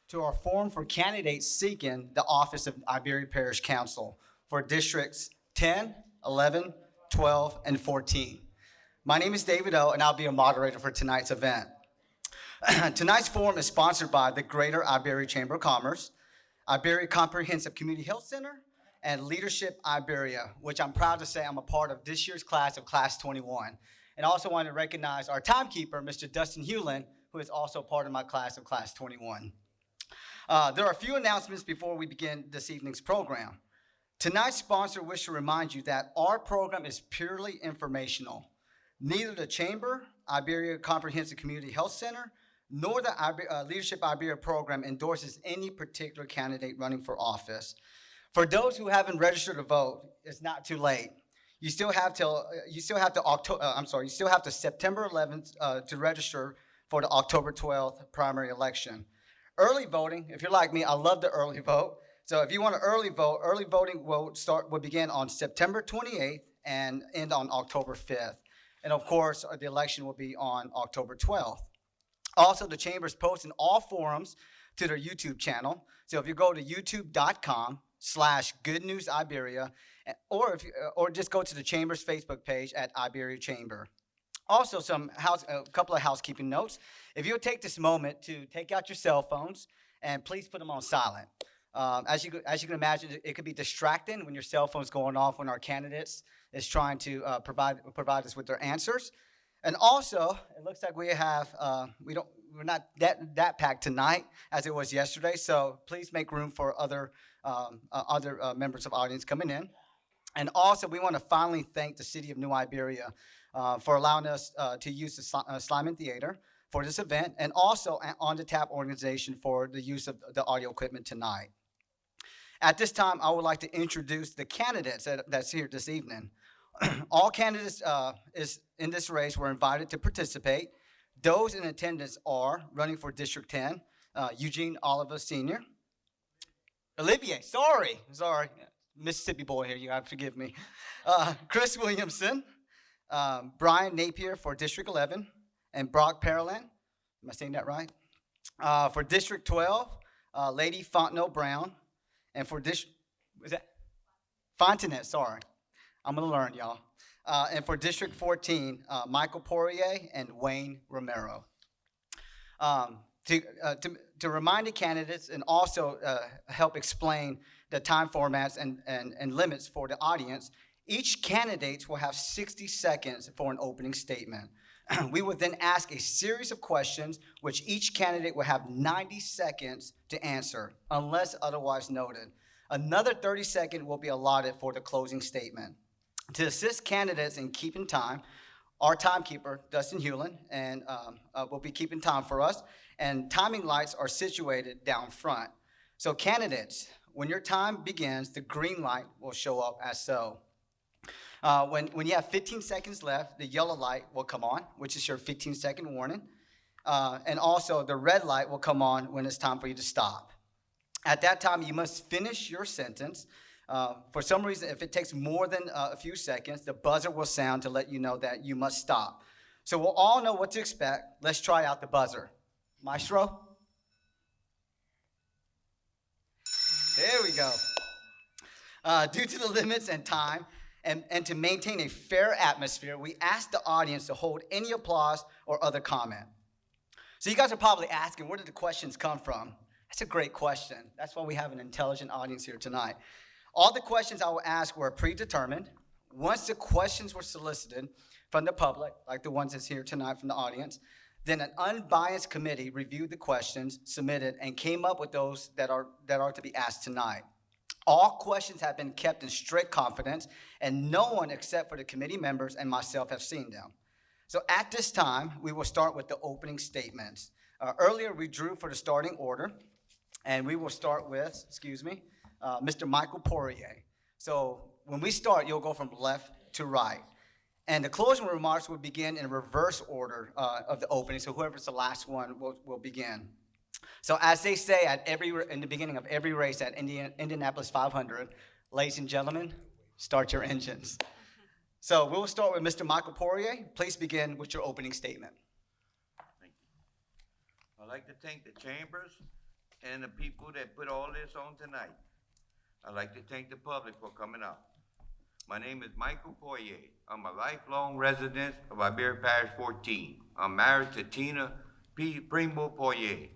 to our forum for candidates seeking the office of Iberia Parish Council for Districts 10, 11, 12, and 14. My name is David O, and I'll be a moderator for tonight's event. Tonight's forum is sponsored by the Greater Iberia Chamber of Commerce, Iberia Comprehensive Community Health Center, and Leadership Iberia, which I'm proud to say I'm a part of this year's class of Class 21. And I also want to recognize our timekeeper, Mr. Dustin Hewlin, who is also part of my class of Class 21. There are a few announcements before we begin this evening's program. Tonight's sponsor wishes to remind you that our program is purely informational. Neither the Chamber, Iberia Comprehensive Community Health Center, nor the Leadership Iberia program endorses any particular candidate running for office. For those who haven't registered to vote, it's not too late. You still have to September 11th to register for the October 12th primary election. Early voting, if you're like me, I love the early vote. So if you want to early vote, early voting will begin on September 28th and end on October 5th. And of course, the election will be on October 12th. Also, the chamber is posting all forums to their YouTube channel. So if you go to youtube.com/goodnewsiberia, or just go to the chamber's Facebook page at Iberia Chamber. Also, a couple of housekeeping notes. If you'll take this moment to take out your cell phones and please put them on silent. As you can imagine, it could be distracting when your cell phone's going off when our candidates is trying to provide us with their answers. And also, it looks like we're not that packed tonight as it was yesterday. So please make room for other members of the audience coming in. And also, we want to finally thank the City of New Iberia for allowing us to use the Slyman Theater for this event, and also On the Tap organization for the use of the audio equipment tonight. At this time, I would like to introduce the candidates that's here this evening. All candidates in this race were invited to participate. Those in attendance are running for District 10, Eugene Oliver Sr. Olivier, sorry. Mississippi boy here, you gotta forgive me. Chris Williamson, Brian Napier for District 11, and Brock Parolin, am I saying that right? For District 12, Lady Fontenot Brown, and for Fontenette, sorry. I'm gonna learn, y'all. And for District 14, Michael Poirier and Wayne Romero. To remind the candidates and also help explain the time formats and limits for the audience, each candidate will have 60 seconds for an opening statement. We will then ask a series of questions, which each candidate will have 90 seconds to answer, unless otherwise noted. Another 30 seconds will be allotted for the closing statement. To assist candidates in keeping time, our timekeeper, Dustin Hewlin, and will be keeping time for us, and timing lights are situated down front. So candidates, when your time begins, the green light will show up as so. When you have 15 seconds left, the yellow light will come on, which is your 15-second warning. And also, the red light will come on when it's time for you to stop. At that time, you must finish your sentence. For some reason, if it takes more than a few seconds, the buzzer will sound to let you know that you must stop. So we'll all know what to expect. Let's try out the buzzer. Maestro? There we go. Due to the limits and time, and to maintain a fair atmosphere, we ask the audience to hold any applause or other comment. So you guys are probably asking, where did the questions come from? That's a great question. That's why we have an intelligent audience here tonight. All the questions I will ask were predetermined. Once the questions were solicited from the public, like the ones that's here tonight from the audience, then an unbiased committee reviewed the questions submitted and came up with those that are to be asked tonight. All questions have been kept in strict confidence, and no one except for the committee members and myself have seen them. So at this time, we will start with the opening statements. Earlier, we drew for the starting order, and we will start with, Mr. Michael Poirier. So when we start, you'll go from left to right. And the closing remarks will begin in reverse order of the opening, so whoever's the last one will begin. So as they say in the beginning of every race at Indianapolis 500, ladies and gentlemen, start your engines. So we'll start with Mr. Michael Poirier. Please begin with your opening statement. Thank you. I'd like to thank the chambers and the people that put all this on tonight. I'd like to thank the public for coming out. My name is Michael Poirier. I'm a lifelong resident of Iberia Parish 14. I'm married to Tina Primo Poirier.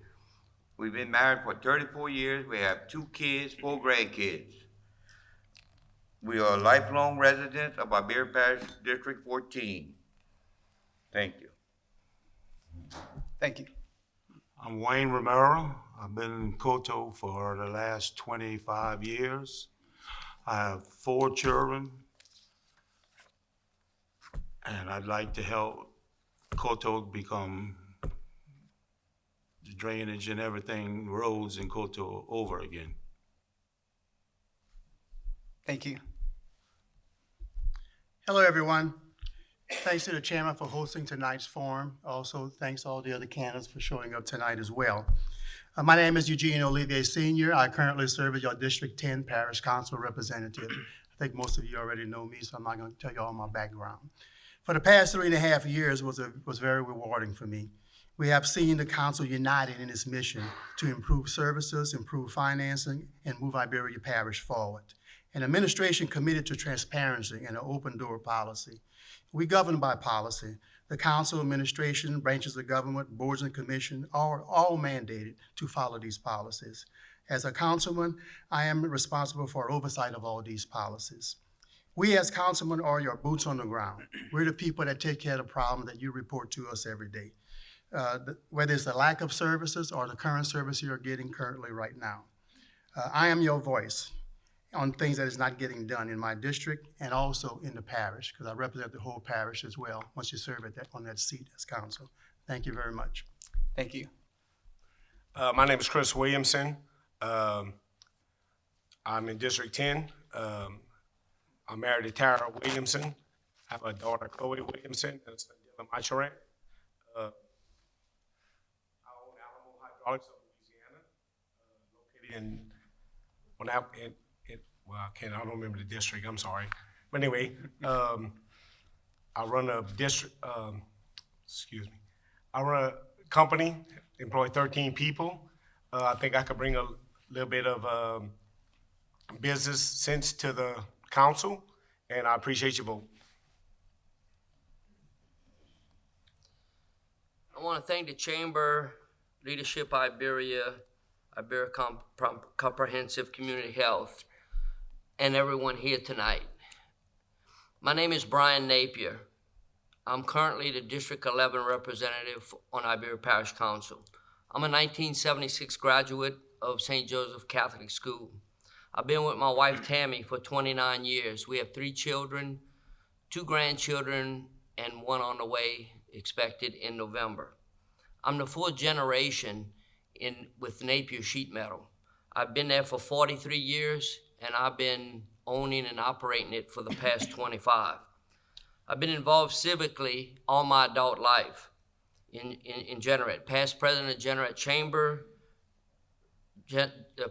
We've been married for 34 years. We have 2 kids, 4 grandkids. We are lifelong residents of Iberia Parish District 14. Thank you. Thank you. I'm Wayne Romero. I've been in Koto for the last 25 years. I have 4 children, and I'd like to help Koto become the drainage and everything, roads in Koto over again. Thank you. Hello, everyone. Thanks to the chairman for hosting tonight's forum. Also, thanks to all the other candidates for showing up tonight as well. My name is Eugene Olivier Sr. I currently serve as your District 10 Parish Council representative. I think most of you already know me, so I'm not going to tell you all my background. For the past 3.5 years was very rewarding for me. We have seen the council united in its mission to improve services, improve financing, and move Iberia Parish forward. An administration committed to transparency and an open door policy. We govern by policy. The council, administration, branches of government, boards and commission are all mandated to follow these policies. As a councilman, I am responsible for oversight of all these policies. We as councilmen are your boots on the ground. We're the people that take care of the problem that you report to us every day. Whether it's the lack of services or the current service you're getting currently right now. I am your voice on things that is not getting done in my district and also in the parish, because I represent the whole parish as well once you serve on that seat as council. Thank you very much. Thank you. My name is Chris Williamson. I'm in District 10. I'm married to Tara Williamson. I have a daughter, Chloe Williamson, and a son, Dylan Macharan. I own Alamo Hydraulics of Louisiana, located I don't remember the district, I'm sorry. But anyway, I run a I run a company, employ 13 people. I think I could bring a little bit of business sense to the council, and I appreciate your vote. I want to thank the Chamber, Leadership Iberia Comprehensive Community Health, and everyone here tonight. My name is Brian Napier. I'm currently the District 11 representative on Iberia Parish Council. I'm a 1976 graduate of St. Joseph Catholic School. I've been with my wife Tammy for 29 years. We have 3 children, 2 grandchildren, and 1 on the way, expected in November. I'm the 4th generation with Napier Sheet Metal. I've been there for 43 years, and I've been owning and operating it for the past 25. I've been involved civically all my adult life in Generate. Past president of Generate Chamber,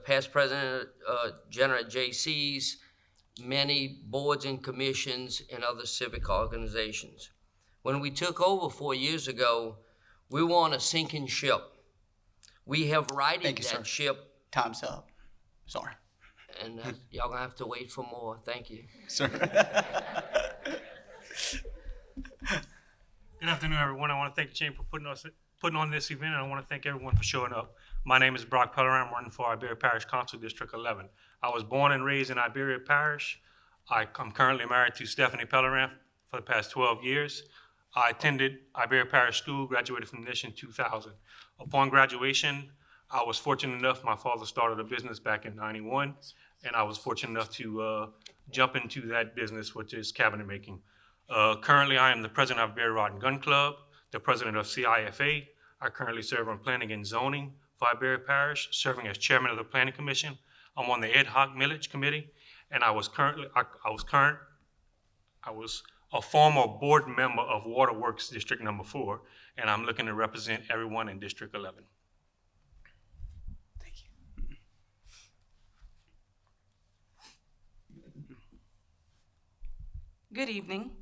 past president of Generate JCs, many boards and commissions and other civic organizations. When we took over 4 years ago, we were on a sinking ship. We have righted that ship. Time's up. Sorry. And y'all gonna have to wait for more. Thank you. Sir. Good afternoon, everyone. I want to thank the Chamber for putting on this event, and I want to thank everyone for showing up. My name is Brock Pellerin. I'm running for Iberia Parish Council District 11. I was born and raised in Iberia Parish. I'm currently married to Stephanie Pellerin for the past 12 years. I attended Iberia Parish School, graduated from this in 2000. Upon graduation, I was fortunate enough, my father started a business back in '91, and I was fortunate enough to jump into that business, which is cabinet making. Currently, I am the president of Iberia Rod and Gun Club, the president of CIFA. I currently serve on planning and zoning for Iberia Parish, serving as chairman of the planning commission. I'm on the ad hoc millage committee, and I was a former board member of Waterworks District Number 4, and I'm looking to represent everyone in District 11. Thank you. Good evening.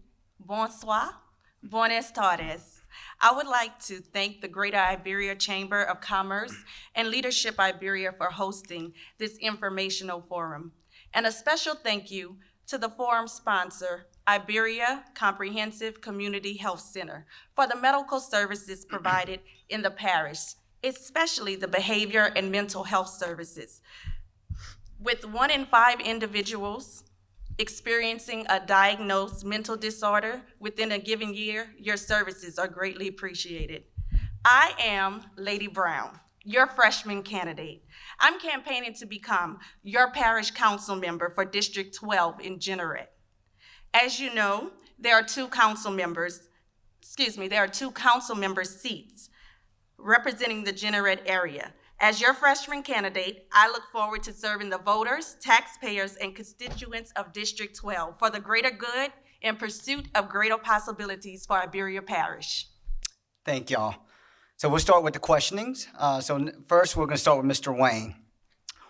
Bonsoir. Buenas tardes. I would like to thank the Greater Iberia Chamber of Commerce and Leadership Iberia for hosting this informational forum. And a special thank you to the forum sponsor, Iberia Comprehensive Community Health Center, for the medical services provided in the parish, especially the behavior and mental health services. With 1 in 5 individuals experiencing a diagnosed mental disorder within a given year, your services are greatly appreciated. I am Lady Brown, your freshman candidate. I'm campaigning to become your parish council member for District 12 in Jeanerette. As you know, there are two council member seats representing the Jeanerette area. As your freshman candidate, I look forward to serving the voters, taxpayers, and constituents of District 12 for the greater good in pursuit of greater possibilities for Iberia Parish. Thank y'all. So we'll start with the questionings. First, we're going to start with Mr. Wayne.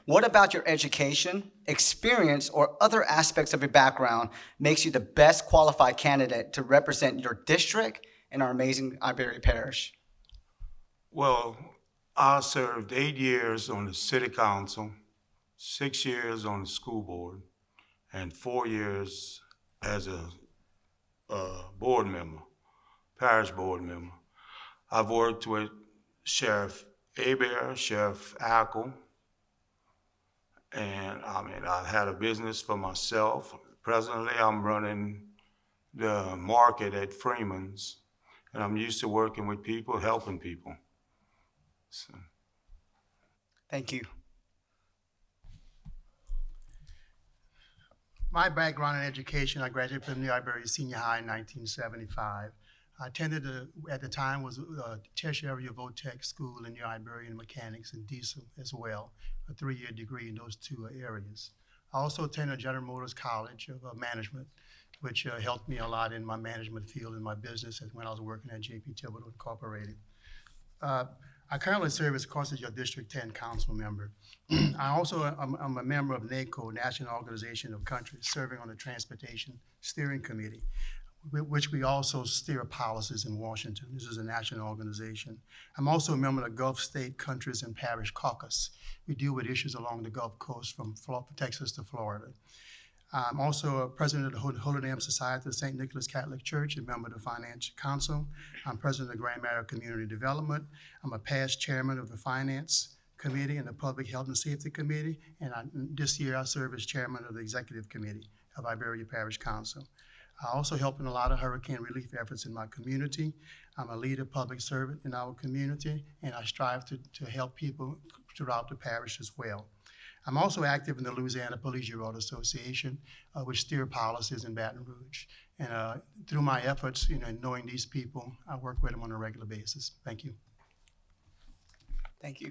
What about your education, experience, or other aspects of your background makes you the best qualified candidate to represent your district and our amazing Iberia Parish? Well, I served 8 years on the city council, 6 years on the school board, and 4 years as a board member, parish board member. I've worked with Sheriff Hebert, Sheriff Ackle, and I had a business for myself. Presently, I'm running the market at Freeman's, and I'm used to working with people, helping people. So. Thank you. My background in education, I graduated from New Iberia Senior High in 1975. I attended, at the time, was a tertiary Votech school in New Iberia in mechanics and diesel as well, a 3-year degree in those two areas. I also attended General Motors College of Management, which helped me a lot in my management field in my business when I was working at J.P. Thibodeau Incorporated. I currently serve as, of course, as your District 10 council member. I also am a member of NACO, National Organization of Countries, serving on the Transportation Steering Committee, which we also steer policies in Washington. This is a national organization. I'm also a member of the Gulf State Countries and Parish Caucus. We deal with issues along the Gulf Coast from Texas to Florida. I'm also a president of the Holy Name Society of St. Nicholas Catholic Church and member of the Finance Council. I'm president of the Grand Matter Community Development. I'm a past chairman of the Finance Committee and the Public Health and Safety Committee. And this year I serve as chairman of the Executive Committee of Iberia Parish Council. I also help in a lot of hurricane relief efforts in my community. I'm a leader public servant in our community, and I strive to help people throughout the parish as well. I'm also active in the Louisiana Police Bureau Association, which steer policies in Baton Rouge. And through my efforts, knowing these people, I work with them on a regular basis. Thank you. Thank you.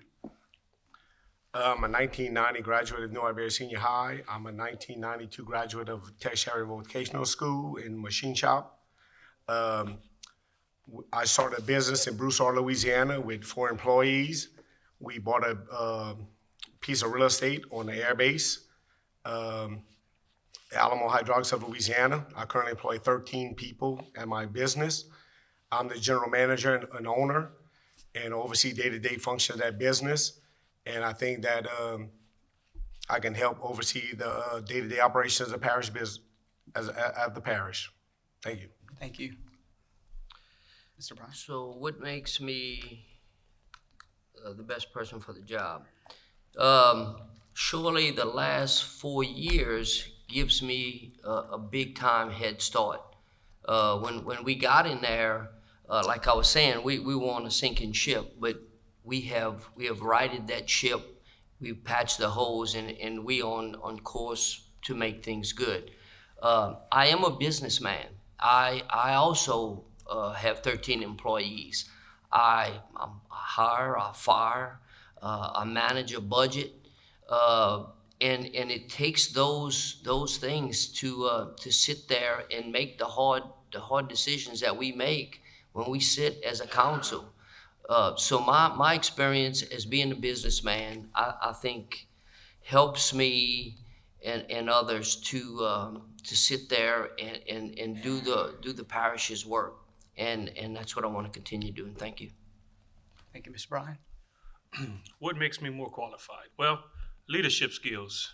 I'm a 1990 graduate of New Iberia Senior High. I'm a 1992 graduate of Tertiary Vocational School in Machine Shop. I started a business in Broussard, Louisiana with 4 employees. We bought a piece of real estate on the air base, Alamo Hydraulics of Louisiana. I currently employ 13 people at my business. I'm the general manager and owner and oversee day-to-day functions of that business. And I think that I can help oversee the day-to-day operations of the parish business at the parish. Thank you. Thank you. Mr. Bryan. So what makes me the best person for the job? Surely the last 4 years gives me a big time head start. When we got in there, like I was saying, we were on a sinking ship, but we have righted that ship. We've patched the holes, and we on course to make things good. I am a businessman. I also have 13 employees. I hire, I fire, I manage a budget, and it takes those things to sit there and make the hard decisions that we make when we sit as a council. So my experience as being a businessman, I think, helps me and others to sit there and do the parish's work. and that's what I want to continue doing. Thank you. Thank you, Mr. Bryan. What makes me more qualified? Well, leadership skills.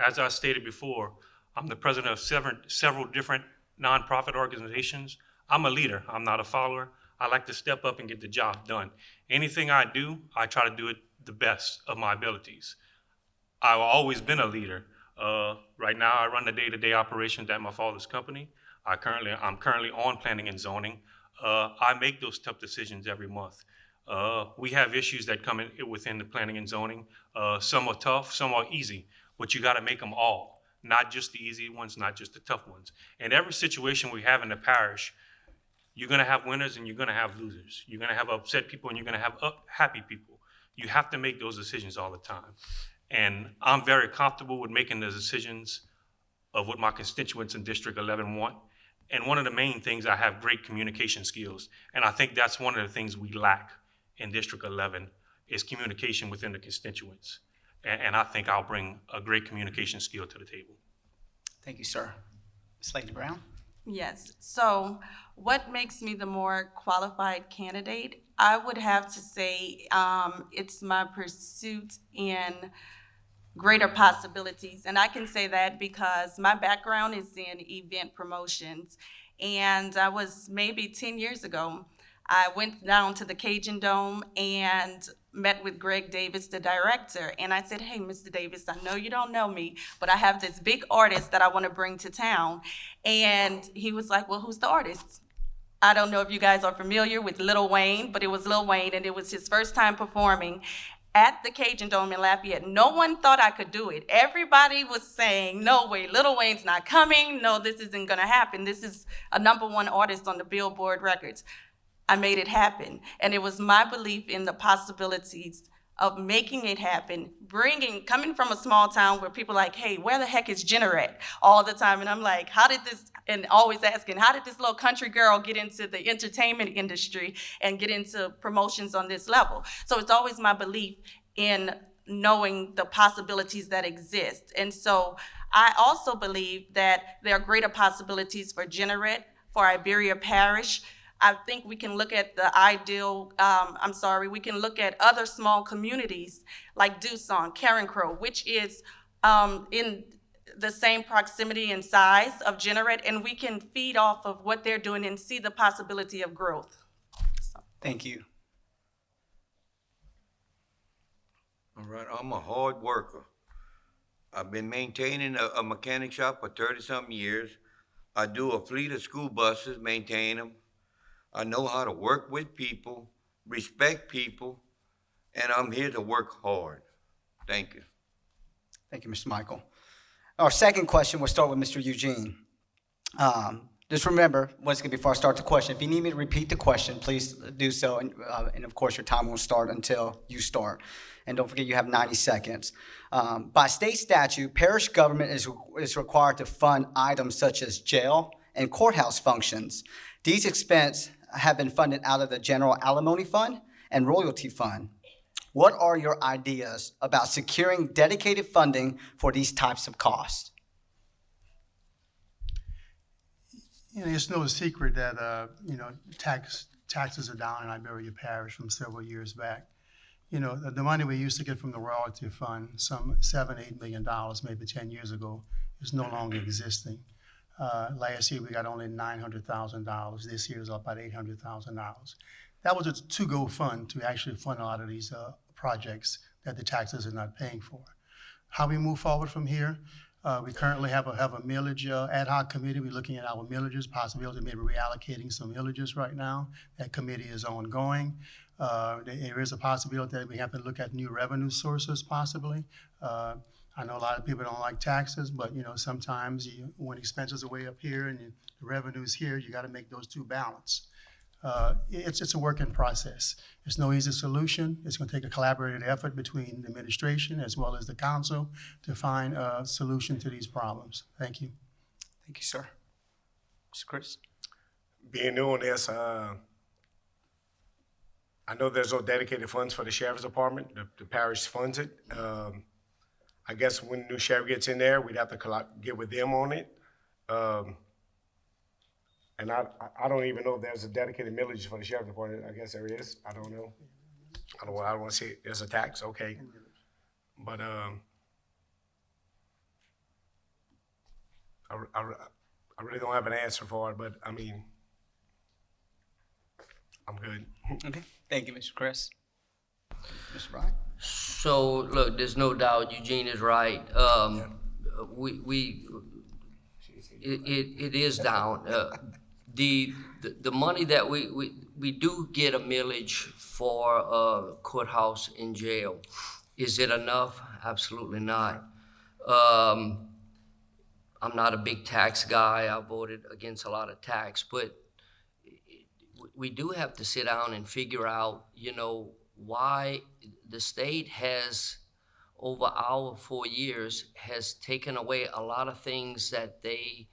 As I stated before, I'm the president of several different nonprofit organizations. I'm a leader. I'm not a follower. I like to step up and get the job done. Anything I do, I try to do it the best of my abilities. I've always been a leader. Right now, I run the day-to-day operations at my father's company. I'm currently on planning and zoning. I make those tough decisions every month. We have issues that come in within the planning and zoning. Some are tough, some are easy, but you got to make them all, not just the easy ones, not just the tough ones. In every situation we have in the parish, you're going to have winners and you're going to have losers. You're going to have upset people and you're going to have happy people. You have to make those decisions all the time. And I'm very comfortable with making the decisions of what my constituents in District 11 want. And one of the main things, I have great communication skills. And I think that's one of the things we lack in District 11 is communication within the constituents. And I think I'll bring a great communication skill to the table. Thank you, sir. Ms. Lady Brown? Yes, so what makes me the more qualified candidate? I would have to say it's my pursuit in greater possibilities. And I can say that because my background is in event promotions. And I was maybe 10 years ago, I went down to the Cajun Dome and met with Greg Davis, the director. And I said, hey, Mr. Davis, I know you don't know me, but I have this big artist that I want to bring to town. And he was like, well, who's the artist? I don't know if you guys are familiar with Lil Wayne, but it was Lil Wayne, and it was his first time performing at the Cajun Dome in Lafayette. No one thought I could do it. Everybody was saying, no way, Lil Wayne's not coming. No, this isn't gonna happen. This is a #1 artist on the Billboard records. I made it happen. And it was my belief in the possibilities of making it happen, coming from a small town where people are like, hey, where the heck is Generette all the time? And I'm like, and always asking, how did this little country girl get into the entertainment industry and get into promotions on this level? So it's always my belief in knowing the possibilities that exist. And so I also believe that there are greater possibilities for Generette, for Iberia Parish. I think we can look at we can look at other small communities like Doosan, Karen Crow, which is in the same proximity and size of Generette, and we can feed off of what they're doing and see the possibility of growth. Thank you. All right, I'm a hard worker. I've been maintaining a mechanic shop for 30-something years. I do a fleet of school buses, maintain them. I know how to work with people, respect people, and I'm here to work hard. Thank you. Thank you, Mr. Michael. Our second question, we'll start with Mr. Eugene. Just remember, once again, before I start the question, if you need me to repeat the question, please do so. And of course, your time won't start until you start. And don't forget, you have 90 seconds. By state statute, parish government is required to fund items such as jail and courthouse functions. These expenses have been funded out of the General Alimony Fund and Royalty Fund. What are your ideas about securing dedicated funding for these types of costs? You know, it's no secret that, taxes are down in Iberia Parish from several years back. You know, the money we used to get from the Royalty Fund, some $7-8 million, maybe 10 years ago, is no longer existing. Last year, we got only $900,000. This year is about $800,000. That was a to-go fund to actually fund a lot of these projects that the taxes are not paying for. How we move forward from here, we currently have a millage ad hoc committee. We're looking at our millages, possibility of maybe reallocating some millages right now. That committee is ongoing. There is a possibility that we have to look at new revenue sources possibly. I know a lot of people don't like taxes, but sometimes when expenses are way up here and the revenue's here, you got to make those two balance. It's a working process. It's no easy solution. It's going to take a collaborative effort between the administration as well as the council to find a solution to these problems. Thank you. Thank you, sir. Mr. Chris? Being new on this, I know there's no dedicated funds for the sheriff's department. The parish funds it. I guess when the new sheriff gets in there, we'd have to get with them on it. And I don't even know if there's a dedicated millage for the sheriff department. I guess there is. I don't know. I don't want to see it. There's a tax, okay. But I really don't have an answer for it, but I mean, I'm good. Okay. Thank you, Mr. Chris. Mr. Brian? So, look, there's no doubt Eugene is right. It is down. The money that we do get a millage for courthouse and jail. Is it enough? Absolutely not. I'm not a big tax guy. I voted against a lot of tax, but we do have to sit down and figure out, why the state has, over our 4 years, has taken away a lot of things that they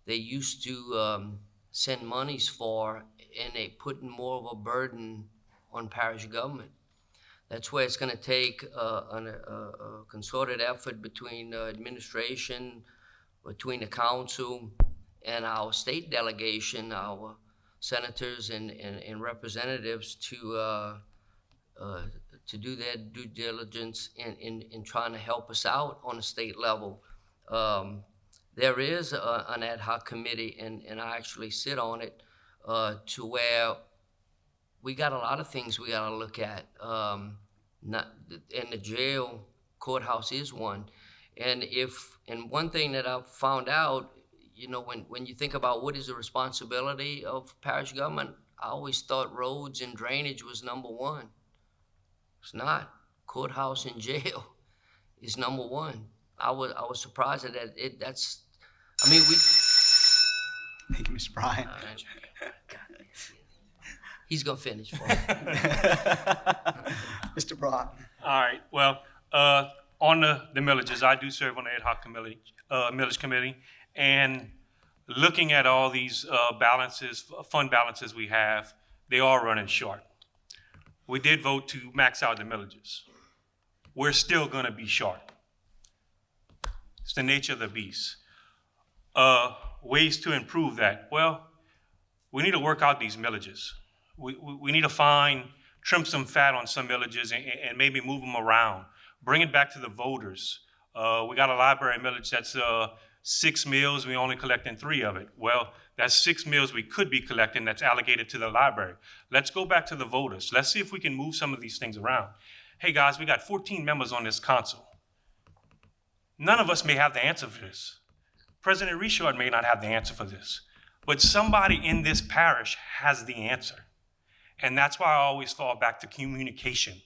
used to send monies for, and they putting more of a burden on parish government. That's where it's going to take a concerted effort between administration, between the council, and our state delegation, our senators and representatives to do their due diligence in trying to help us out on a state level. There is an ad hoc committee, and I actually sit on it, to where we got a lot of things we got to look at. And the jail courthouse is one. And one thing that I've found out, when you think about what is the responsibility of parish government, I always thought roads and drainage was number one. It's not. Courthouse and jail is number one. I was surprised at that. That's. I mean, Thank you, Mr. Brian. He's gonna finish for me. Mr. Brock. All right, well, on the millages, I do serve on the ad hoc committee, millage committee, and looking at all these fund balances we have, they are running short. We did vote to max out the millages. We're still gonna be short. It's the nature of the beast. Ways to improve that, well, we need to work out these millages. We need to trim some fat on some millages and maybe move them around. Bring it back to the voters. We got a library millage that's 6 mills, we only collecting 3 of it. Well, that's 6 mills we could be collecting that's allocated to the library. Let's go back to the voters. Let's see if we can move some of these things around. Hey guys, we got 14 members on this council. None of us may have the answer for this. President Richard may not have the answer for this, but somebody in this parish has the answer. And that's why I always fall back to communication.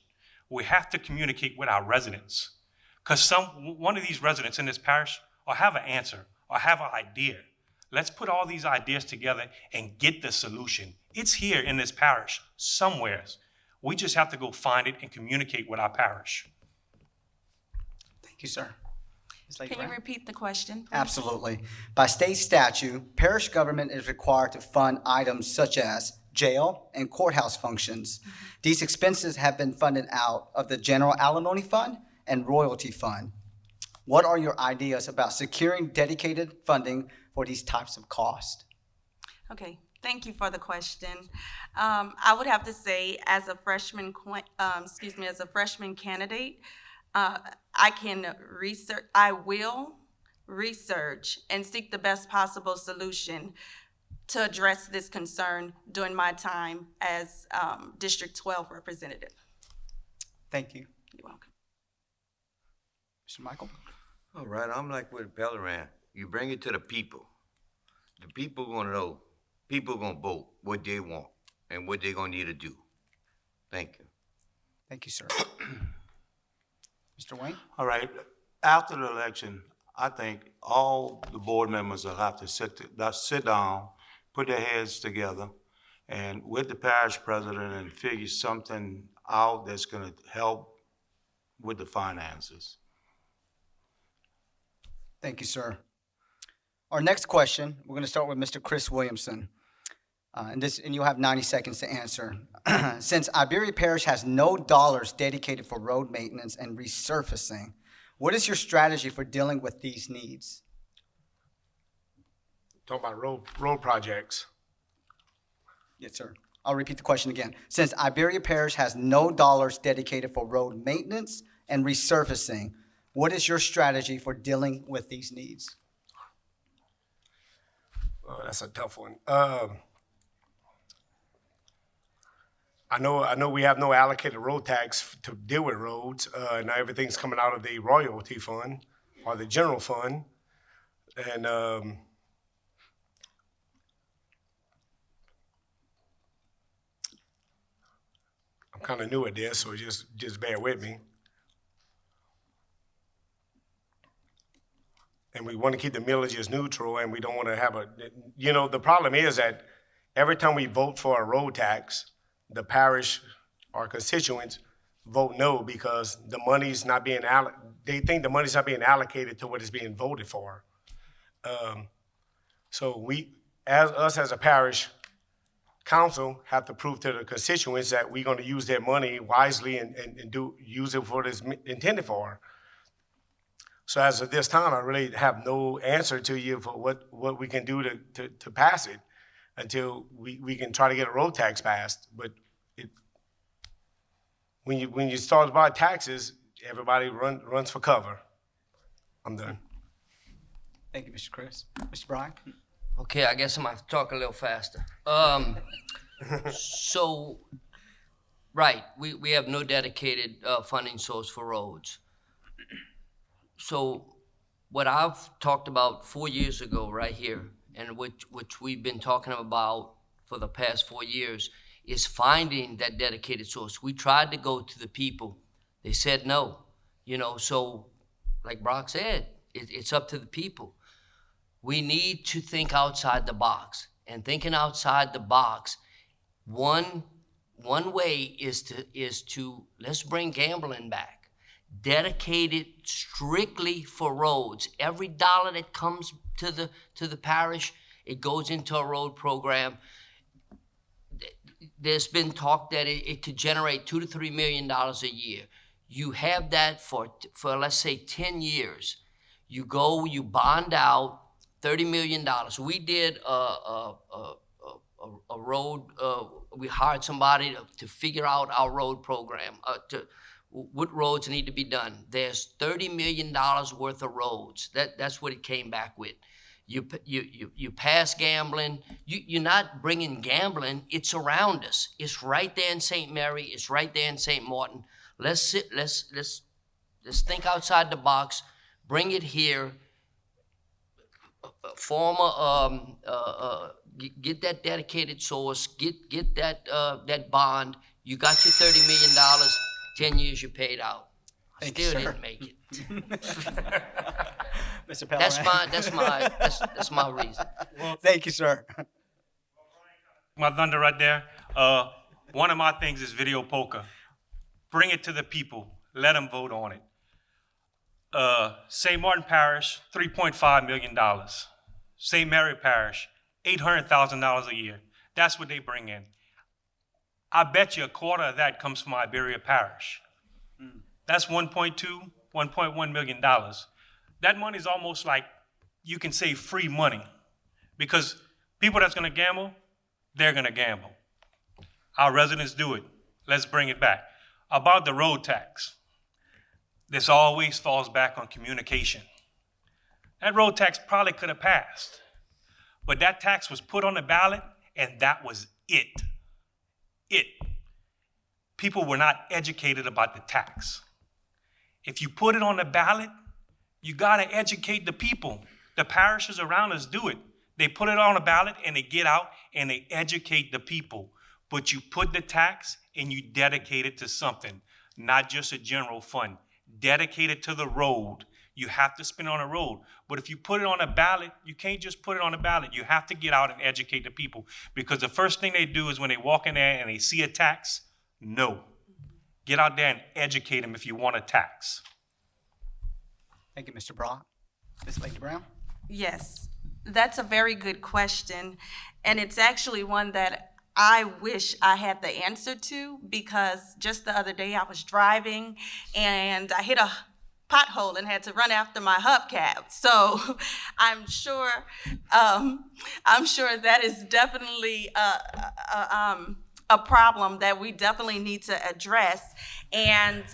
We have to communicate with our residents, because one of these residents in this parish will have an answer or have an idea. Let's put all these ideas together and get the solution. It's here in this parish somewhere. We just have to go find it and communicate with our parish. Thank you, sir. Ms. Lady Can you Brown? repeat the question, please? Absolutely. By state statute, parish government is required to fund items such as jail and courthouse functions. These expenses have been funded out of the general alimony fund and royalty fund. What are your ideas about securing dedicated funding for these types of costs? Okay, thank you for the question. I would have to say, as a freshman candidate, I will research and seek the best possible solution to address this concern during my time as District 12 representative. Thank you. You're welcome. Mr. Michael? All right, I'm like with Bellerin. You bring it to the people. The people gonna know. People gonna vote what they want and what they gonna need to do. Thank you. Thank you, sir. Mr. Wayne? All right, after the election, I think all the board members will have to sit down, put their heads together, and with the parish president and figure something out that's gonna help with the finances. Thank you, sir. Our next question, we're going to start with Mr. Chris Williamson. And you'll have 90 seconds to answer. Since Iberia Parish has no dollars dedicated for road maintenance and resurfacing, what is your strategy for dealing with these needs? Talk about road projects. Yes, sir. I'll repeat the question again. Since Iberia Parish has no dollars dedicated for road maintenance and resurfacing, what is your strategy for dealing with these needs? Oh, that's a tough one. I know we have no allocated road tax to deal with roads. Now everything's coming out of the royalty fund or the general fund. And I'm kind of new at this, so just bear with me. And we want to keep the millages neutral, and we don't want to have the problem is that every time we vote for a road tax, the parish or constituents vote no because the money's not being they think the money's not being allocated to what is being voted for. So we, as a parish council, have to prove to the constituents that we're going to use their money wisely and use it for what it's intended for. So as of this time, I really have no answer to you for what we can do to pass it until we can try to get a road tax passed. But when you start about taxes, everybody runs for cover. I'm done. Thank you, Mr. Chris. Mr. Brian? Okay, I guess I'm gonna have to talk a little faster. So, right, we have no dedicated funding source for roads. So what I've talked about 4 years ago right here, and which we've been talking about for the past 4 years, is finding that dedicated source. We tried to go to the people. They said no. So like Brock said, it's up to the people. We need to think outside the box. And thinking outside the box, one way is to let's bring gambling back. Dedicated strictly for roads. Every dollar that comes to the parish, it goes into a road program. There's been talk that it could generate $2 to $3 million a year. You have that for let's say 10 years. You go, you bond out $30 million. We did a road. We hired somebody to figure out our road program. What roads need to be done. There's $30 million worth of roads. That's what it came back with. You pass gambling. You're not bringing gambling. It's around us. It's right there in St. Mary. It's right there in St. Martin. Let's think outside the box. Bring it here. Get that dedicated source. Get that bond. You got your $30 million. 10 years you paid out. Thank you, Still sir. didn't make it. Mr. Pellerin? That's my reason. Thank you, sir. My thunder right there. One of my things is video poker. Bring it to the people. Let them vote on it. St. Martin Parish, $3.5 million. St. Mary Parish, $800,000 a year. That's what they bring in. I bet you a quarter of that comes from Iberia Parish. That's $1.1 million. That money is almost like, you can say, free money, because people that's gonna gamble, they're gonna gamble. Our residents do it. Let's bring it back. About the road tax, this always falls back on communication. That road tax probably could have passed, but that tax was put on the ballot, and that was it. People were not educated about the tax. If you put it on the ballot, you gotta educate the people. The parishes around us do it. They put it on a ballot and they get out and they educate the people. But you put the tax and you dedicate it to something, not just a general fund. Dedicate it to the road. You have to spend it on a road. But if you put it on a ballot, you can't just put it on a ballot. You have to get out and educate the people, because the first thing they do is when they walk in there and they see a tax, no. Get out there and educate them if you want a tax. Thank you, Mr. Brock. Ms. Lady Brown? Yes, that's a very good question. And it's actually one that I wish I had the answer to, because just the other day I was driving and I hit a pothole and had to run after my hubcap. So I'm sure that is definitely a problem that we definitely need to address. And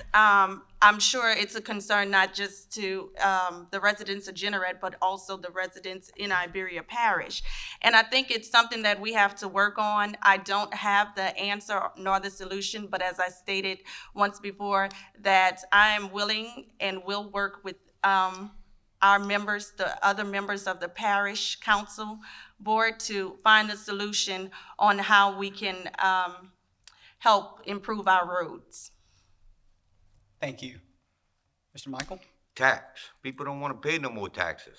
I'm sure it's a concern not just to the residents of Jeanerette, but also the residents in Iberia Parish. And I think it's something that we have to work on. I don't have the answer nor the solution, but as I stated once before, that I am willing and will work with our members, the other members of the parish council board, to find a solution on how we can help improve our roads. Thank you. Mr. Michael? Tax. People don't want to pay no more taxes.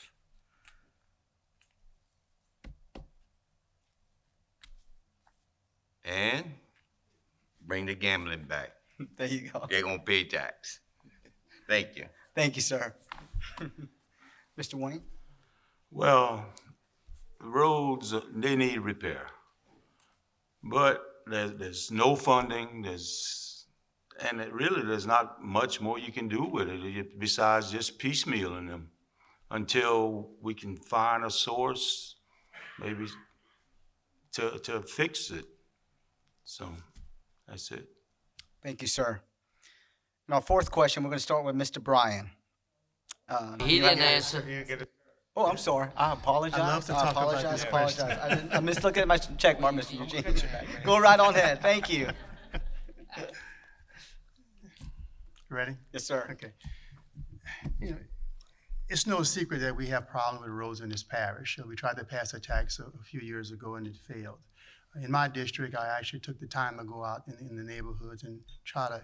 And bring the gambling back. There you go. They're gonna pay tax. Thank you. Thank you, sir. Mr. Wayne? Well, the roads, they need repair. But there's no funding, and there's not much more you can do with it besides just piecemealing them until we can find a source, maybe to fix it. So that's it. Thank you, sir. And our fourth question, we're going to start with Mr. Bryan. He didn't answer. Oh, I'm sorry. I apologize. I love to talk about this question. I missed looking at my check mark, Mr. Eugene. Go right on ahead. Thank you. Ready? Yes, sir. Okay. You know, it's no secret that we have problems with roads in this parish. We tried to pass a tax a few years ago and it failed. In my district, I actually took the time to go out in the neighborhoods and try to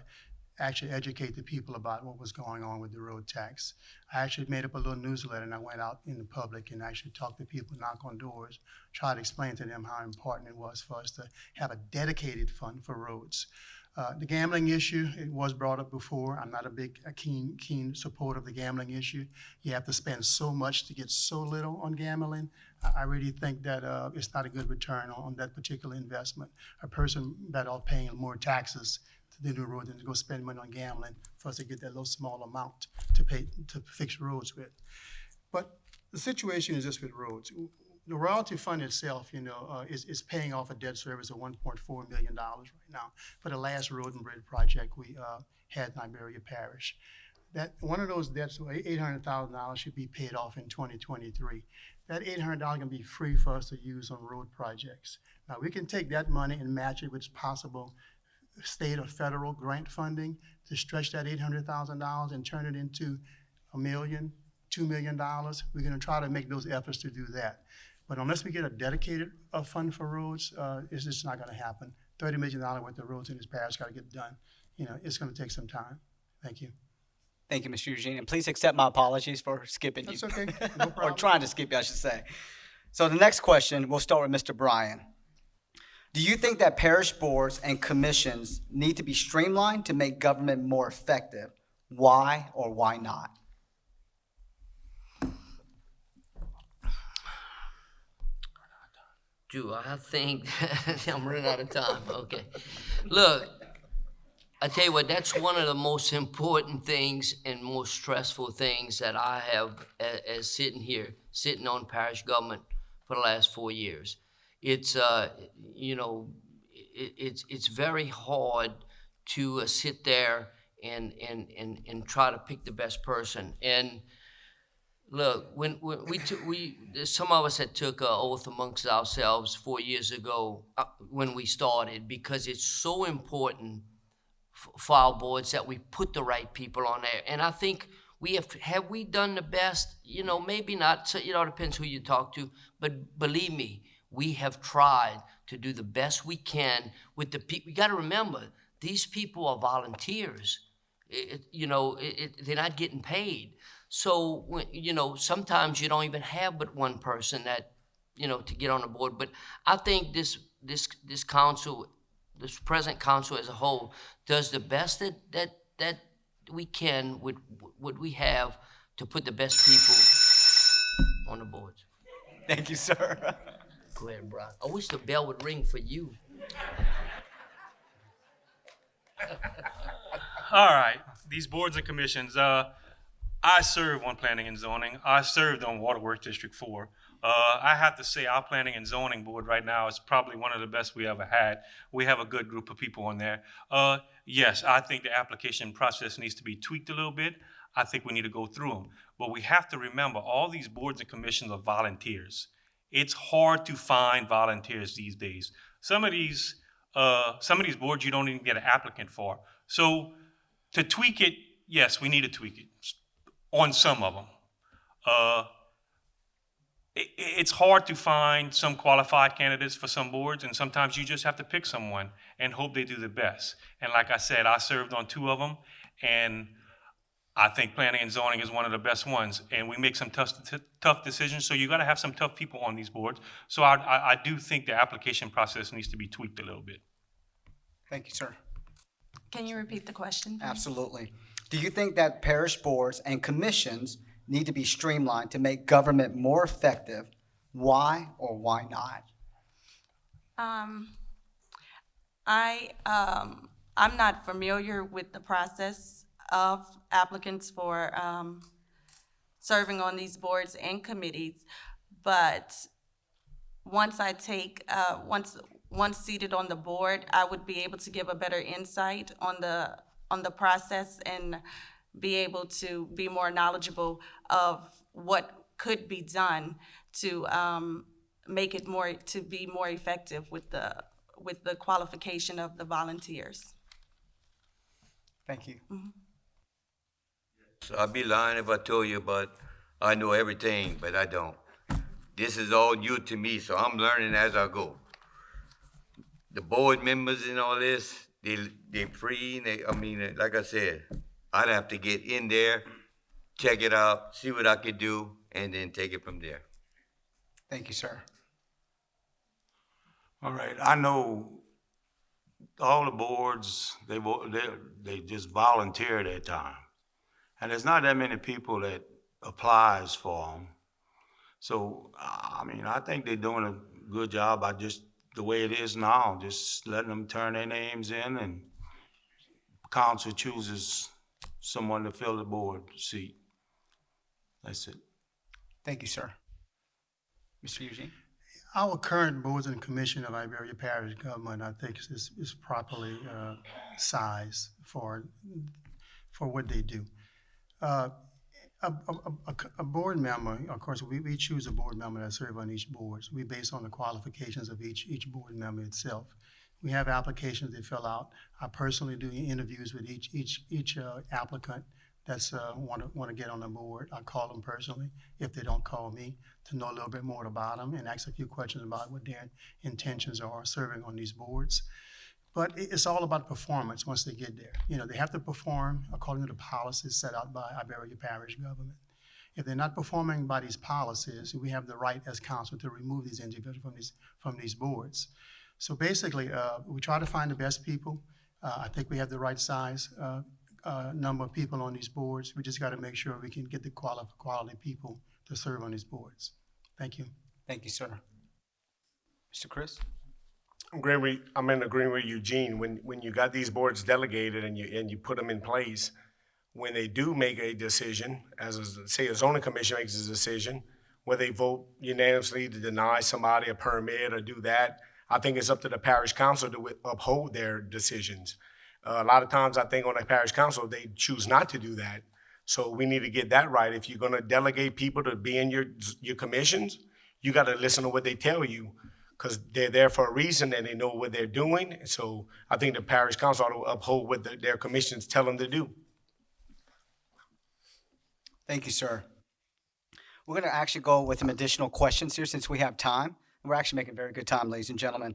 actually educate the people about what was going on with the road tax. I actually made up a little newsletter and I went out in the public and actually talked to people, knock on doors, try to explain to them how important it was for us to have a dedicated fund for roads. The gambling issue, it was brought up before. I'm not a keen supporter of the gambling issue. You have to spend so much to get so little on gambling. I really think that it's not a good return on that particular investment. A person better off paying more taxes to do roads than to go spend money on gambling for us to get that little small amount to fix roads with. But the situation is this with roads. The royalty fund itself, is paying off a debt service of $1.4 million right now for the last road and bridge project we had in Iberia Parish. That one of those debts, $800,000, should be paid off in 2023. That $800 can be free for us to use on road projects. Now, we can take that money and match it with possible state or federal grant funding to stretch that $800,000 and turn it into $1 million, $2 million. We're gonna try to make those efforts to do that. But unless we get a dedicated fund for roads, it's just not gonna happen. $30 million worth of roads in this parish gotta get done. It's gonna take some time. Thank you. Thank you, Mr. Eugene. And please accept my apologies for skipping you. That's okay, no Or problem. trying to skip you, I should say. So the next question, we'll start with Mr. Bryan. Do you think that parish boards and commissions need to be streamlined to make government more effective? Why or why not? Do I think I'm running out of time? Okay. Look, I tell you what, that's one of the most important things and most stressful things that I have as sitting on parish government for the last 4 years. It's it's very hard to sit there and try to pick the best person. And look, when some of us had took an oath amongst ourselves 4 years ago when we started, because it's so important for our boards that we put the right people on there. And I think have we done the best? Maybe not. So, it depends who you talk to. But believe me, we have tried to do the best we can with the people. You got to remember, these people are volunteers. They're not getting paid. So, sometimes you don't even have but one person that, to get on the board. But I think this council, this present council as a whole, does the best that we can with what we have to put the best people on the boards. Thank you, sir. Go ahead, Brian. I wish the bell would ring for you. All right, these boards and commissions. I serve on planning and zoning. I served on Waterworks District 4. I have to say our planning and zoning board right now is probably one of the best we ever had. We have a good group of people on there. Yes, I think the application process needs to be tweaked a little bit. I think we need to go through them. But we have to remember, all these boards and commissions are volunteers. It's hard to find volunteers these days. Some of these boards you don't even get an applicant for. So to tweak it, yes, we need to tweak it on some of them. It's hard to find some qualified candidates for some boards, and sometimes you just have to pick someone and hope they do the best. And like I said, I served on 2 of them, and I think planning and zoning is one of the best ones, and we make some tough decisions, so you gotta have some tough people on these boards. So I do think the application process needs to be tweaked a little bit. Thank you, sir. Can you repeat the question, please? Absolutely. Do you think that parish boards and commissions need to be streamlined to make government more effective? Why or why not? I'm not familiar with the process of applicants for serving on these boards and committees, but once I take, once seated on the board, I would be able to give a better insight on the process and be able to be more knowledgeable of what could be done to make it more, to be more effective with the qualification of the volunteers. Thank you. So I'd be lying if I told you, but I know everything, but I don't. This is all new to me, so I'm learning as I go. The board members and all this, they free, like I said, I'd have to get in there, check it out, see what I could do, and then take it from there. Thank you, sir. All right, I know all the boards, they just volunteer their time. And there's not that many people that applies for them. So, I think they're doing a good job by just the way it is now, just letting them turn their names in, and council chooses someone to fill the board seat. That's it. Thank you, sir. Mr. Eugene? Our current boards and commission of Iberia Parish government, I think, is properly sized for what they do. A board member, of course, we choose a board member that serve on each board. So we base on the qualifications of each board member itself. We have applications they fill out. I personally do interviews with each applicant that's want to get on the board. I call them personally if they don't call me, to know a little bit more about them and ask a few questions about what their intentions are serving on these boards. But it's all about performance once they get there. You know, they have to perform according to the policies set out by Iberia Parish government. If they're not performing by these policies, we have the right as council to remove these individuals from these boards. So basically, we try to find the best people. I think we have the right size number of people on these boards. We just got to make sure we can get the quality people to serve on these boards. Thank you. Thank you, sir. Mr. Chris? I'm in agreement with Eugene. When you got these boards delegated and you put them in place, when they do make a decision, say a zoning commission makes a decision, where they vote unanimously to deny somebody a permit or do that, I think it's up to the parish council to uphold their decisions. A lot of times I think on the parish council, they choose not to do that. So we need to get that right. If you're gonna delegate people to be in your commissions, you gotta listen to what they tell you, because they're there for a reason and they know what they're doing. So I think the parish council ought to uphold what their commissions tell them to do. Thank you, sir. We're going to actually go with some additional questions here since we have time. We're actually making very good time, ladies and gentlemen.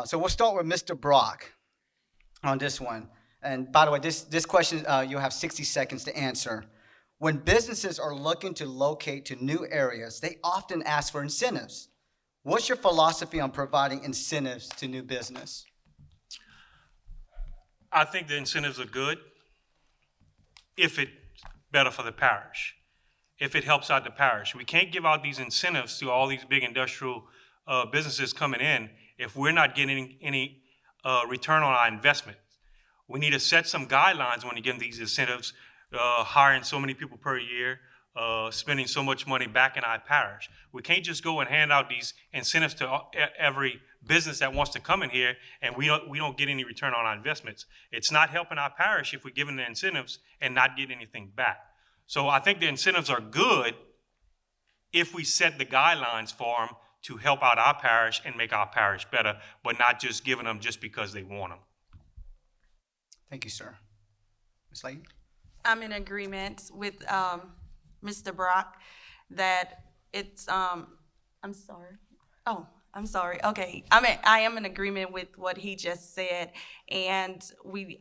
So we'll start with Mr. Brock on this one. And by the way, this question, you'll have 60 seconds to answer. When businesses are looking to locate to new areas, they often ask for incentives. What's your philosophy on providing incentives to new business? I think the incentives are good if it's better for the parish, if it helps out the parish. We can't give out these incentives to all these big industrial businesses coming in if we're not getting any return on our investment. We need to set some guidelines when you give these incentives hiring so many people per year, spending so much money back in our parish. We can't just go and hand out these incentives to every business that wants to come in here, and we don't get any return on our investments. It's not helping our parish if we're giving the incentives and not getting anything back. So I think the incentives are good if we set the guidelines for them to help out our parish and make our parish better, but not just giving them just because they want them. Thank you, sir. Ms. Layton? I'm in agreement with Mr. Brock that it's, I'm sorry. Oh, I'm sorry. Okay. I am in agreement with what he just said. And we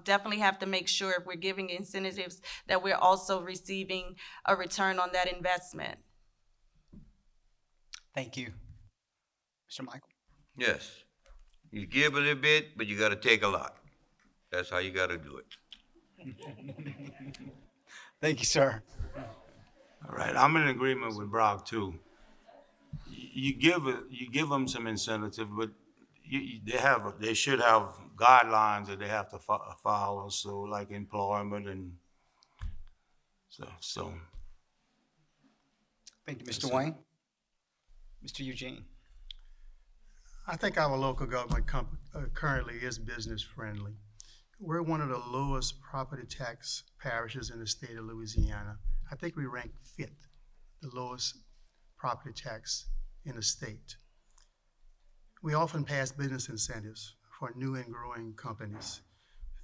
definitely have to make sure if we're giving incentives that we're also receiving a return on that investment. Thank you. Mr. Michael? Yes. You give a little bit, but you gotta take a lot. That's how you gotta do it. Thank you, sir. All right, I'm in agreement with Brock too. You give them some incentive, but they should have guidelines that they have to follow. So like employment and so. Thank you, Mr. Wayne. Mr. Eugene? I think our local government currently is business friendly. We're one of the lowest property tax parishes in the state of Louisiana. I think we rank fifth, the lowest property tax in the state. We often pass business incentives for new and growing companies.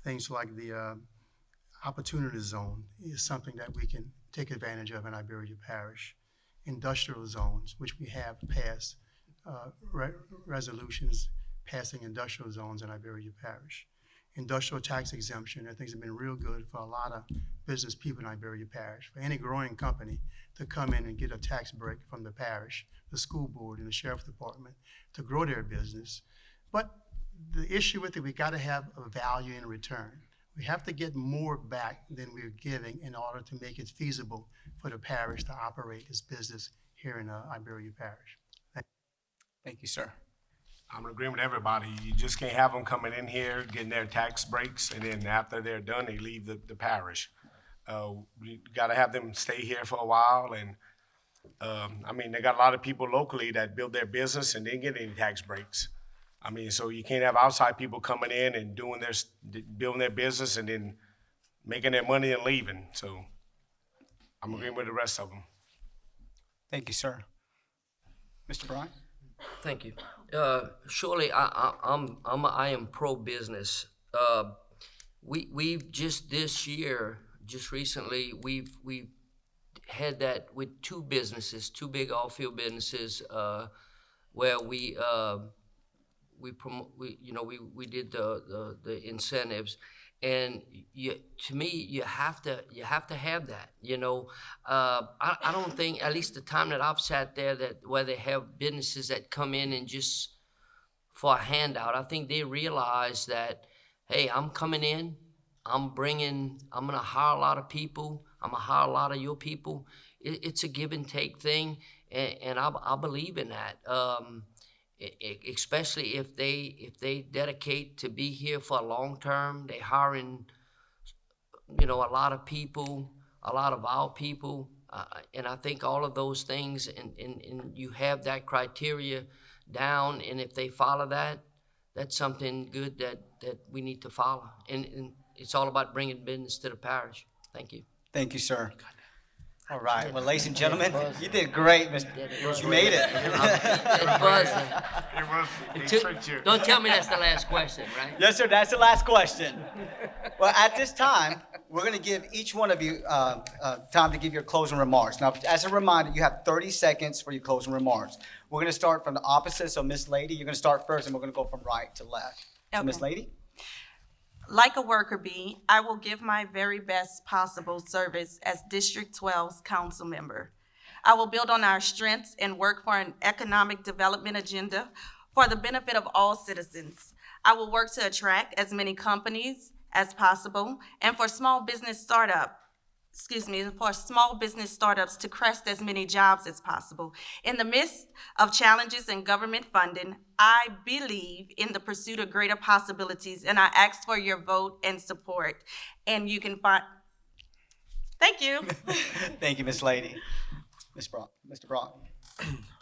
Things like the opportunity zone is something that we can take advantage of in Iberia Parish. Industrial zones, which we have passed resolutions passing industrial zones in Iberia Parish. Industrial tax exemption, I think has been real good for a lot of business people in Iberia Parish. For any growing company to come in and get a tax break from the parish, the school board, and the sheriff's department to grow their business. But the issue with it, we gotta have a value in return. We have to get more back than we're giving in order to make it feasible for the parish to operate this business here in Iberia Parish. Thank you, sir. I'm in agreement with everybody. You just can't have them coming in here, getting their tax breaks, and then after they're done, they leave the parish. We gotta have them stay here for a while, and I mean, they got a lot of people locally that build their business and didn't get any tax breaks. I mean, so you can't have outside people coming in and building their business and then making their money and leaving. So I'm agreeing with the rest of them. Thank you, sir. Mr. Bryan? Thank you. Surely, I am pro-business. We've just this year, just recently, we've had that with two businesses, two big all-field businesses, where we did the incentives, and to me you have to have that. I don't think, at least the time that I've sat there, that where they have businesses that come in and just for a handout. I think they realize that, hey, I'm coming in, I'm gonna hire a lot of people, I'm gonna hire a lot of your people. It's a give and take thing, and I believe in that. Especially if they dedicate to be here for a long term, they hiring, a lot of people, a lot of our people, and I think all of those things, and you have that criteria down, and if they follow that, that's something good that we need to follow, and it's all about bringing business to the parish. Thank you. Thank you, sir. All right. Well, ladies and gentlemen, you did great, Mr. You made it. It was. They tricked you. Don't tell me that's the last question, right? Yes, sir. That's the last question. Well, at this time, we're going to give each one of you time to give your closing remarks. Now, as a reminder, you have 30 seconds for your closing remarks. We're going to start from the opposite. So, Miss Lady, you're going to start first, and we're going to go from right to left. So, Okay. Miss Lady? Like a worker bee, I will give my very best possible service as District 12's council member. I will build on our strengths and work for an economic development agenda for the benefit of all citizens. I will work to attract as many companies as possible and for small business startups to create as many jobs as possible. In the midst of challenges in government funding, I believe in the pursuit of greater possibilities, and I ask for your vote and support. And you can find Thank you. Thank you, Miss Lady. Mr. Brock.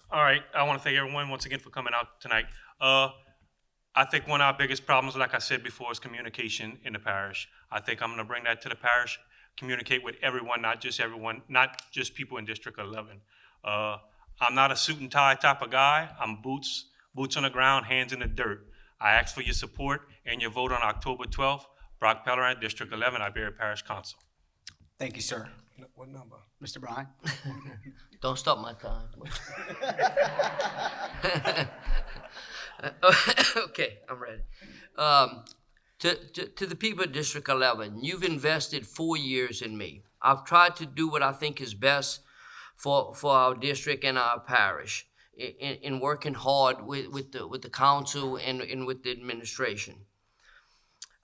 All right, I want to thank everyone once again for coming out tonight. I think one of our biggest problems, like I said before, is communication in the parish. I think I'm going to bring that to the parish, communicate with everyone, not just people in District 11. I'm not a suit and tie type of guy. I'm boots on the ground, hands in the dirt. I ask for your support and your vote on October 12th. Brock Pellerin, District 11, Iberia Parish Council. Thank you, sir. What number? Mr. Bryan. Don't stop my time. Okay, I'm ready. To the people of District 11, you've invested 4 years in me. I've tried to do what I think is best for our district and our parish in working hard with the council and with the administration.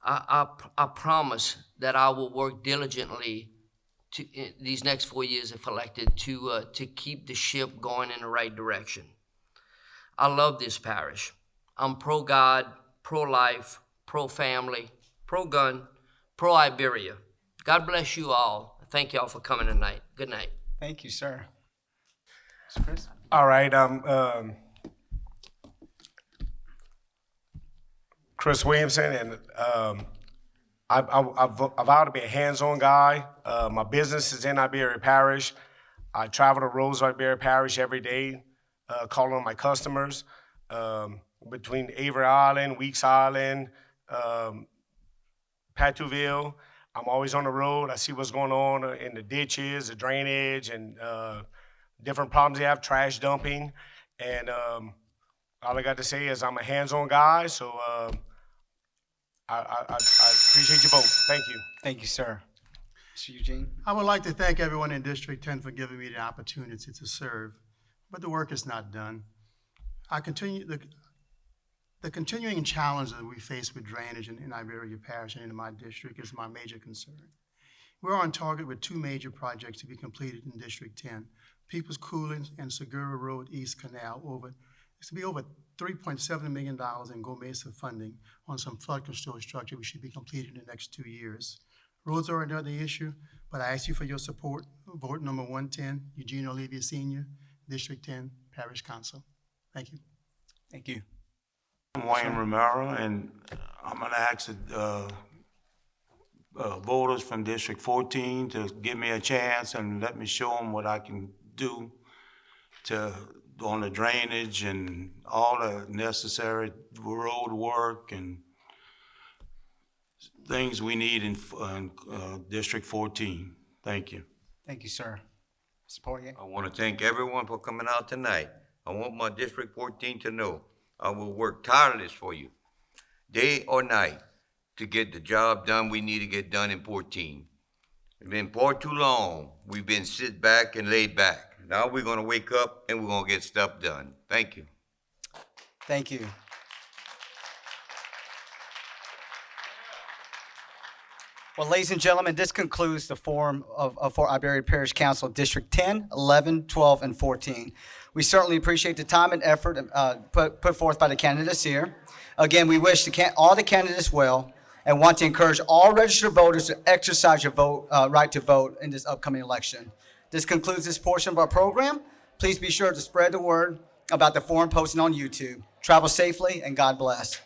I promise that I will work diligently to these next 4 years, if elected, to keep the ship going in the right direction. I love this parish. I'm pro-God, pro-life, pro-family, pro-gun, pro-Iberia. God bless you all. Thank you all for coming tonight. Good night. Thank you, sir. Mr. Chris. All right, Chris Williamson, and I vow to be a hands-on guy. My business is in Iberia Parish. I travel to Rose Iberia Parish every day, calling on my customers. Between Avery Island, Weeks Island, Patouville, I'm always on the road. I see what's going on in the ditches, the drainage, and different problems they have, trash dumping. And all I got to say is I'm a hands-on guy, so I appreciate your vote. Thank you. Thank you, sir. Mr. Eugene. I would like to thank everyone in District 10 for giving me the opportunity to serve, but the work is not done. The continuing challenge that we face with drainage in Iberia Parish and in my district is my major concern. We're on target with 2 major projects to be completed in District 10. People's Cooling and Segura Road East Canal it's to be over $3.7 million in GOMESA funding on some flood control structure which should be completed in the next 2 years. Roads are another issue, but I ask you for your support. Vote number 110, Eugene Olivia Sr., District 10, Parish Council. Thank you. Thank you. I'm Wayne Romero, and I'm gonna ask the voters from District 14 to give me a chance and let me show them what I can do on the drainage and all the necessary road work and things we need in District 14. Thank you. Thank you, sir. Mr. Poirier. I want to thank everyone for coming out tonight. I want my District 14 to know I will work tireless for you, day or night, to get the job done we need to get done in 14. It's been far too long. We've been sit back and laid back. Now we're going to wake up and we're going to get stuff done. Thank you. Thank you. Well, ladies and gentlemen, this concludes the forum for Iberia Parish Council District 10, 11, 12, and 14. We certainly appreciate the time and effort put forth by the candidates here. Again, we wish all the candidates well and want to encourage all registered voters to exercise your right to vote in this upcoming election. This concludes this portion of our program. Please be sure to spread the word about the forum posting on YouTube. Travel safely, and God bless.